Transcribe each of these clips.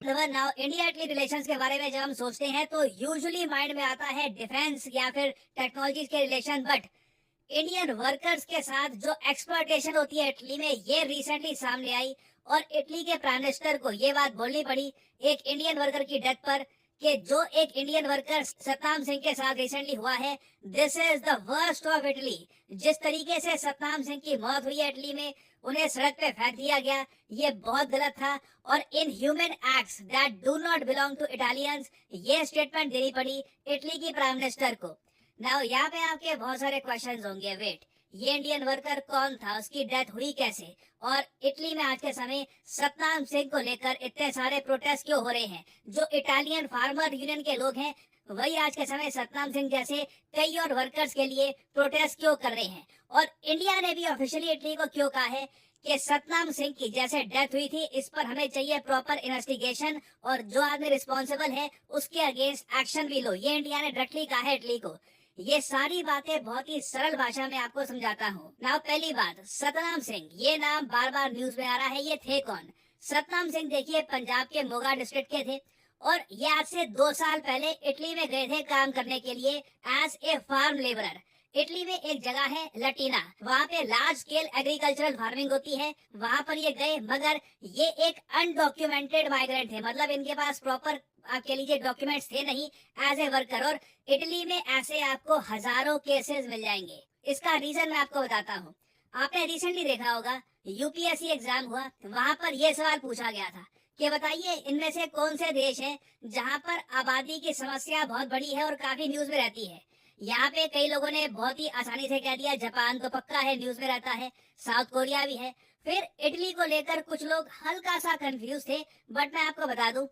Now India Italy relations के बारे में जब हम सोचते हैं तो यूजुअली माइंड में आता है डिफेंस या फिर टेक्नोलॉजी के रिलेशन, बट इंडियन वर्कर्स के साथ जो एक्सप्लॉयटेशन होती है इटली में, ये रिसेंटली सामने आई। और इटली के प्राइम मिनिस्टर को ये बात बोलनी पड़ी एक इंडियन वर्कर की डेथ पर कि जो एक इंडियन वर्कर सतनाम सिंह के साथ रिसेंटली हुआ है, this is the worst of Italy. जिस तरीके से सतनाम सिंह की मौत हुई है इटली में, उन्हें सड़क पे फेंक दिया गया, ये बहुत गलत था। और inhuman acts that do not belong to Italians, ये स्टेटमेंट देनी पड़ी इटली की प्राइम मिनिस्टर को। नाउ यहाँ पे आपके बहुत सारे क्वेश्चंस होंगे, वेट, ये इंडियन वर्कर कौन था, उसकी डेथ हुई कैसे, और इटली में आज के समय सतनाम सिंह को लेकर इतने सारे प्रोटेस्ट क्यों हो रहे हैं। जो इटालियन फार्मर यूनियन के लोग हैं वही आज के समय सतनाम सिंह जैसे कई और वर्कर्स के लिए प्रोटेस्ट क्यों कर रहे हैं। और इंडिया ने भी ऑफिशियली इटली को क्यों कहा है कि सतनाम सिंह की जैसे डेथ हुई थी, इस पर हमें चाहिए प्रॉपर इन्वेस्टिगेशन, और जो आदमी रिस्पॉन्सिबल है उसके अगेंस्ट एक्शन भी लो। ये इंडिया ने डायरेक्टली कहा है इटली को। ये सारी बातें बहुत ही सरल भाषा में आपको समझाता हूँ। नाउ पहली बात, सतनाम सिंह, ये नाम बार बार न्यूज में आ रहा है, ये थे कौन? सतनाम सिंह देखिए पंजाब के मोगा डिस्ट्रिक्ट के थे, और ये आज से 2 साल पहले इटली में गए थे काम करने के लिए as a farm labourer. Italy में एक जगह है लटीना, वहाँ पे लार्ज स्केल एग्रीकल्चरल फार्मिंग होती है, वहाँ पर ये गए, मगर ये एक अनडॉक्यूमेंटेड माइग्रेंट थे, मतलब इनके पास प्रॉपर आप कह लीजिए डॉक्यूमेंट्स थे नहीं एज ए वर्कर। और इटली में ऐसे आपको हजारों केसेस मिल जाएंगे। इसका रीजन मैं आपको बताता हूँ। आपने रिसेंटली देखा होगा यूपीएससी एग्जाम हुआ, वहाँ पर यह सवाल पूछा गया था कि बताइए इनमें से कौन से देश हैं जहाँ पर आबादी की समस्या बहुत बड़ी है और काफी न्यूज में रहती है। यहाँ पे कई लोगों ने बहुत ही आसानी से कह दिया जापान तो पक्का है, न्यूज में रहता है, साउथ कोरिया भी है। फिर इटली को लेकर कुछ लोग हल्का सा कंफ्यूज थे, बट मैं आपको बता दूं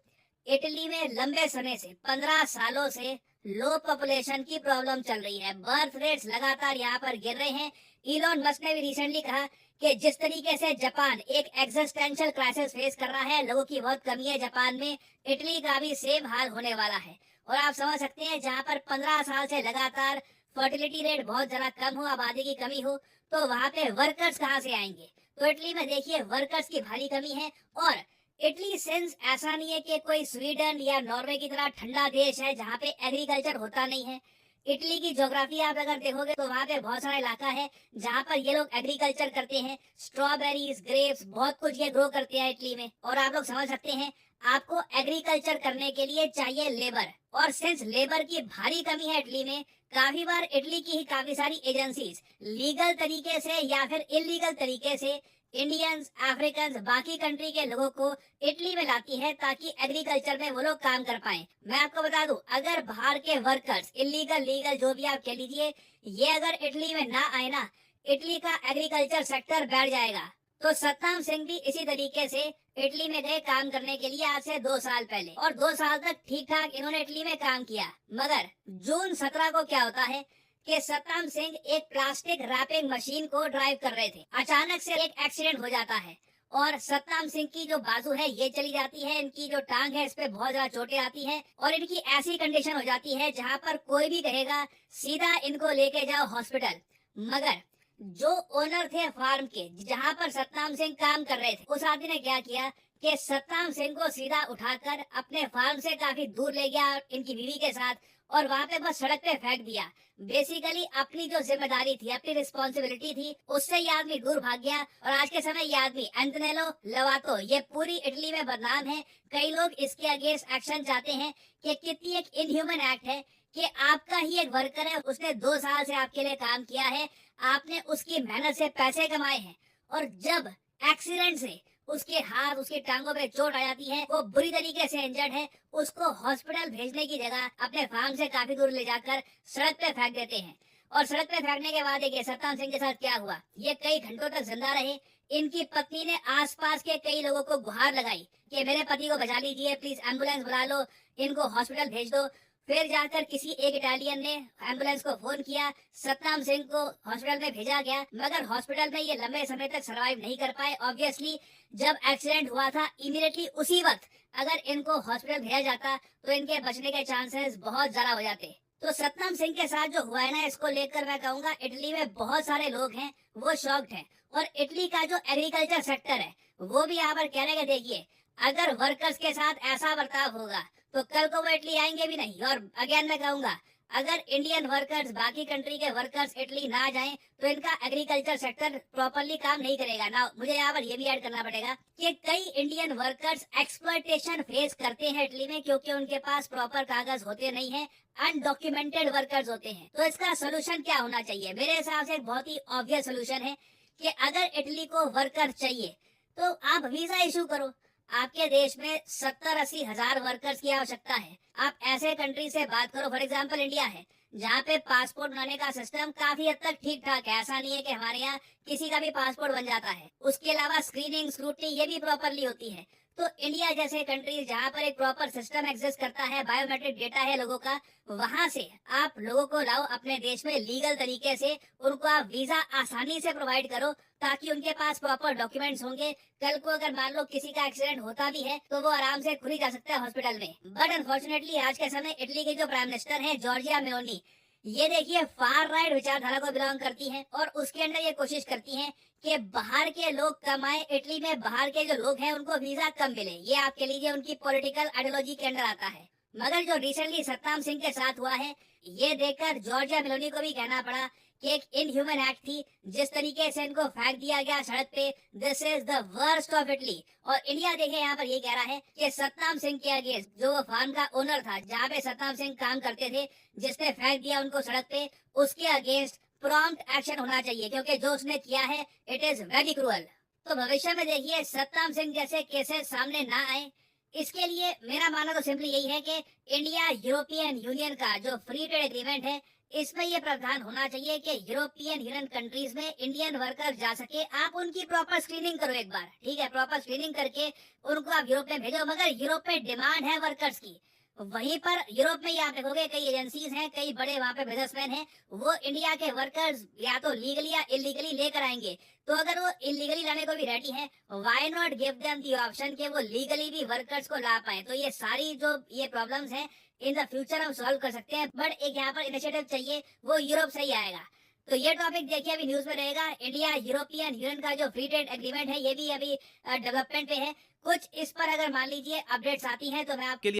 इटली में लंबे समय से 15 सालों से लो पॉपुलेशन की प्रॉब्लम चल रही है। बर्थ रेट्स लगातार यहाँ पर गिर रहे हैं। इलॉन मस्क ने भी रिसेंटली कहा कि जिस तरीके से जापान एक एग्जिस्टेंशियल क्राइसिस फेस कर रहा है, लोगों की बहुत कमी है जापान में, इटली का भी सेम हाल होने वाला है। और आप समझ सकते हैं जहाँ पर 15 साल से लगातार फर्टिलिटी रेट बहुत ज्यादा कम हो, आबादी की कमी हो, तो वहाँ पे वर्कर्स कहाँ से आएंगे। तो इटली में देखिए वर्कर्स की भारी कमी है। और इटली सिंस ऐसा नहीं है कि कोई स्वीडन या नॉर्वे की तरह ठंडा देश है जहाँ पे एग्रीकल्चर होता नहीं है। इटली की ज्योग्राफी आप अगर देखोगे तो वहाँ पे बहुत सारा इलाका है जहाँ पर ये लोग एग्रीकल्चर करते हैं, स्ट्रॉबेरीज, ग्रेप्स, बहुत कुछ ये ग्रो करते हैं इटली में। और आप लोग समझ सकते हैं आपको एग्रीकल्चर करने के लिए चाहिए लेबर, और सिंस लेबर की भारी कमी है इटली में, काफी बार इटली की ही काफी सारी एजेंसीज लीगल तरीके से या फिर इलीगल तरीके से इंडियंस, अफ्रीकन, बाकी कंट्री के लोगों को इटली में लाती है ताकि एग्रीकल्चर में वो लोग काम कर पाए। मैं आपको बता दूं अगर बाहर के वर्कर्स, इलीगल लीगल जो भी आप कह लीजिए, ये अगर इटली में ना आए ना, इटली का एग्रीकल्चर सेक्टर बैठ जाएगा। तो सतनाम सिंह भी इसी तरीके से इटली में गए काम करने के लिए आज से 2 साल पहले, और 2 साल तक ठीक ठाक इन्होंने इटली में काम किया। मगर जून 17 को क्या होता है कि सतनाम सिंह एक प्लास्टिक रैपिंग मशीन को ड्राइव कर रहे थे, अचानक से एक एक्सीडेंट हो जाता है और सतनाम सिंह की जो बाजू है ये चली जाती है, इनकी जो टांग है इस पे बहुत ज्यादा चोटें आती हैं, और इनकी ऐसी कंडीशन हो जाती है जहां पर कोई भी कहेगा सीधा इनको लेके जाओ हॉस्पिटल। मगर जो ओनर थे फार्म के जहां पर सतनाम सिंह काम कर रहे थे, उस आदमी ने क्या किया कि सतनाम सिंह को सीधा उठाकर अपने फार्म से काफी दूर ले गया इनकी बीवी के साथ, और वहां पे बस सड़क पे फेंक दिया। बेसिकली अपनी जो जिम्मेदारी थी, अपनी रिस्पॉन्सिबिलिटी थी, उससे ये आदमी दूर भाग गया। और आज के समय ये आदमी एंटोनेलो लवातो ये पूरी इटली में बदनाम है। कई लोग इसके अगेंस्ट एक्शन चाहते हैं कि कितनी एक इनह्यूमन एक्ट है कि आपका ही एक वर्कर है, उसने 2 साल से आपके लिए काम किया है, आपने उसकी मेहनत से पैसे कमाए हैं, और जब एक्सीडेंट से उसके हाथ, उसकी टांगों पे चोट आ जाती है, वो बुरी तरीके से इंजर्ड है, उसको हॉस्पिटल भेजने की जगह अपने फार्म से काफी दूर ले जाकर सड़क पे फेंक देते हैं। और सड़क पे फेंकने के बाद देखिए सतनाम सिंह के साथ क्या हुआ, ये कई घंटों तक जिंदा रहे। इनकी पत्नी ने आसपास के कई लोगों को गुहार लगाई कि मेरे पति को बचा लीजिए, प्लीज एम्बुलेंस बुला लो, इनको हॉस्पिटल भेज दो। फिर जाकर किसी एक इटालियन ने एम्बुलेंस को फोन किया, सतनाम सिंह को हॉस्पिटल में भेजा गया, मगर हॉस्पिटल में ये लंबे समय तक सरवाइव नहीं कर पाए। ऑब्वियसली जब एक्सीडेंट हुआ था इमीडिएटली उसी वक्त अगर इनको हॉस्पिटल भेजा जाता तो इनके बचने के चांसेस बहुत ज्यादा हो जाते। तो सतनाम सिंह के साथ जो हुआ है ना, इसको लेकर मैं कहूंगा इटली में बहुत सारे लोग हैं वो शॉक्ड हैं। और इटली का जो एग्रीकल्चर सेक्टर है वो भी यहाँ पर कह रहे हैं, देखिए अगर वर्कर्स के साथ ऐसा बर्ताव होगा तो कल को वो इटली आएंगे भी नहीं। और अगेन मैं कहूंगा, अगर इंडियन वर्कर्स बाकी कंट्री के वर्कर्स इटली ना जाएं तो इनका एग्रीकल्चर सेक्टर प्रॉपरली काम नहीं करेगा ना। मुझे यहाँ पर ये भी ऐड करना पड़ेगा कि कई इंडियन वर्कर्स एक्सप्लॉयटेशन फेस करते हैं इटली में, क्योंकि उनके पास प्रॉपर कागज होते नहीं है, अनडॉक्यूमेंटेड वर्कर्स होते हैं। तो इसका सोल्यूशन क्या होना चाहिए? मेरे हिसाब से एक बहुत ही ऑब्वियस सोल्यूशन है कि अगर इटली को वर्कर चाहिए तो आप वीजा इशू करो। आपके देश में 70-80 हजार वर्कर्स की आवश्यकता है। आप ऐसे कंट्री से बात करो, फॉर एग्जांपल इंडिया है, जहाँ पे पासपोर्ट बनाने का सिस्टम काफी हद तक ठीक ठाक है। ऐसा नहीं है कि हमारे यहाँ किसी का भी पासपोर्ट बन जाता है। उसके अलावा स्क्रीनिंग, स्क्रूटनी ये भी प्रॉपरली होती है। तो इंडिया जैसे कंट्रीज जहाँ पर एक प्रॉपर सिस्टम एग्जिस्ट करता है, बायोमेट्रिक डेटा है लोगों का, वहां से आप लोगों को लाओ अपने देश में लीगल तरीके से, उनको आप वीजा आसानी से प्रोवाइड करो ताकि उनके पास प्रॉपर डॉक्यूमेंट्स होंगे। कल को अगर मान लो किसी का एक्सीडेंट होता भी है तो वो आराम से खुद ही जा सकता है हॉस्पिटल में। बट अनफॉर्चुनेटली आज के समय इटली के जो प्राइम मिनिस्टर हैं जॉर्जिया मेलोनी, ये देखिए फार राइट विचारधारा को बिलोंग करती हैं और उसके अंदर ये कोशिश करती हैं कि बाहर के लोग कमाएं। इटली में बाहर के जो लोग हैं उनको वीजा कम मिले। ये आप कह लीजिए उनकी पॉलिटिकल आइडियोलॉजी के अंदर आता है। मगर जो रिसेंटली सत्ताम सिंह के साथ हुआ है, ये देखकर जॉर्जिया मेलोनी को भी कहना पड़ा कि एक इनह्यूमन एक्ट थी। जिस तरीके से इनको फेंक दिया गया सड़क पे, this is the worst of Italy. और इंडिया देखिए यहाँ पर ये कह रहा है कि सत्ताम सिंह के अगेंस्ट, जो वो फार्म का ओनर था जहाँ पे सत्ताम सिंह काम करते थे, जिसने फेंक दिया उनको सड़क पे, उसके अगेंस्ट प्रॉम्प्ट एक्शन होना चाहिए, क्योंकि जो उसने किया है इट इज वेरी क्रूअल। तो भविष्य में देखिए सत्ताम सिंह जैसे केसेस सामने ना आए, इसके लिए मेरा मानना तो सिंपली यही है कि इंडिया यूरोपियन यूनियन का जो फ्री ट्रेड एग्रीमेंट है, इसमें ये प्रावधान होना चाहिए कि यूरोपियन यूनियन कंट्रीज में इंडियन वर्कर जा सके। आप उनकी प्रॉपर स्क्रीनिंग करो एक बार, ठीक है, प्रॉपर स्क्रीनिंग करके उनको आप यूरोप में भेजो। मगर यूरोप में डिमांड है वर्कर्स की, वहीं पर यूरोप में ही आप देखोगे कई एजेंसीज हैं, कई बड़े वहां पे बिजनेसमैन हैं, वो इंडिया के वर्कर्स या तो लीगली या इलीगली लेकर आएंगे। तो अगर वो इलीगली लाने को भी रेडी है, why not give them the option कि वो लीगली भी वर्कर्स को ला पाए। तो ये सारी जो ये प्रॉब्लम्स हैं इन द फ्यूचर हम सॉल्व कर सकते हैं। बट एक यहाँ पर इनिशिएटिव चाहिए, वो यूरोप से ही आएगा। तो ये टॉपिक देखिए अभी न्यूज में रहेगा। इंडिया यूरोपियन यूनियन का जो फ्री ट्रेड एग्रीमेंट है ये भी अभी डेवलपमेंट पे है। कुछ इस पर अगर मान लीजिए अपडेट्स आती हैं तो मैं आपके लिए